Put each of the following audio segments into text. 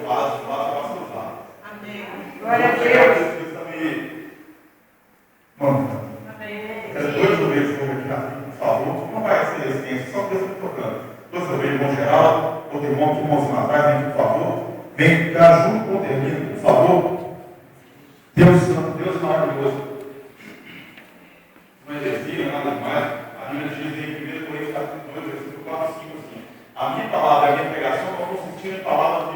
vaso para ser usado. Amém. Glória a Deus. Deus está me mandando. Dois ovelhas vão aqui rapidinho, por favor. Não vai ser resistência, só Deus me tocando. Dois ovelhas, irmão Geraldo, outro irmão, que irmãozinho atrás, vem aqui, por favor. Vem cá junto com o termino, por favor. Deus santo, Deus maravilhoso. Não é heresia, nada demais. A Bíblia diz em 1 Coríntios capítulo 2, versículo 4 e 5 assim: a minha palavra, a minha pregação não consistia em palavras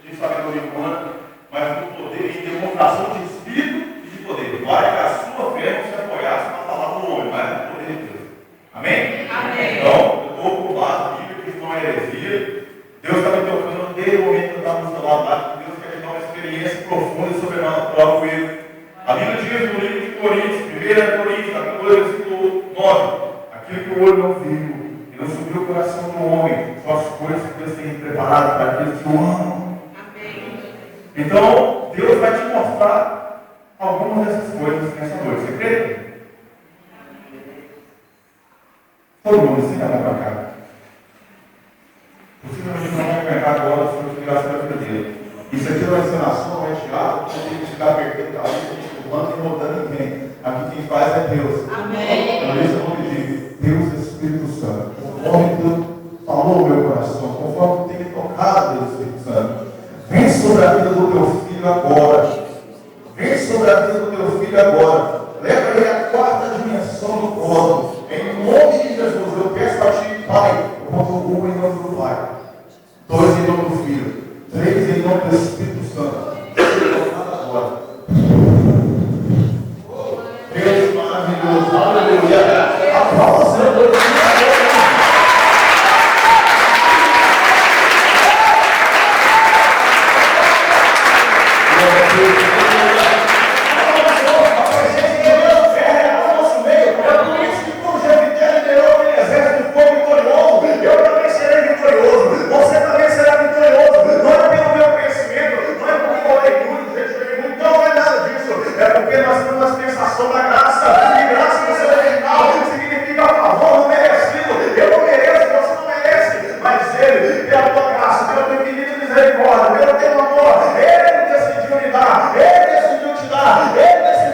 de sabedoria humana, mas no poder e demonstração de espírito e de poder, para que a sua fé não se apoiasse na palavra do homem, mas no poder de Deus. Amém? Amém. Então, eu estou por base bíblica, que não é heresia. Deus está me tocando desde o momento que eu estava no celular lá, que Deus quer me dar uma experiência profunda e sobrenatural com Ele. A Bíblia diz no livro de Coríntios, 1 Coríntios, capítulo 2, versículo 9: aquilo que o olho não viu e não subiu o coração do homem, são as coisas que Deus tem preparado para aqueles que o amam. Amém. Então, Deus vai te mostrar algumas dessas coisas nessa noite. Você crê? Todo mundo se dá para cá. Possivelmente não vai aguentar agora se não tiver a vida dele. Isso aqui não é encenação, não é teatro, você tem que ficar perdendo a cabeça, empurrando e rodando ninguém. Aqui quem faz é Deus. Amém. Por isso eu vou pedir, Deus Espírito Santo, conforme Deus falou no meu coração, conforme tem me tocado, Deus Espírito Santo, vem sobre a vida do teu filho agora. Vem sobre a vida do teu filho agora. Leva ele à quarta dimensão do cosmos. Em nome de Jesus, eu peço a ti, Pai, eu boto um em nome do Pai, 2 em nome do Filho, 3 em nome do Espírito.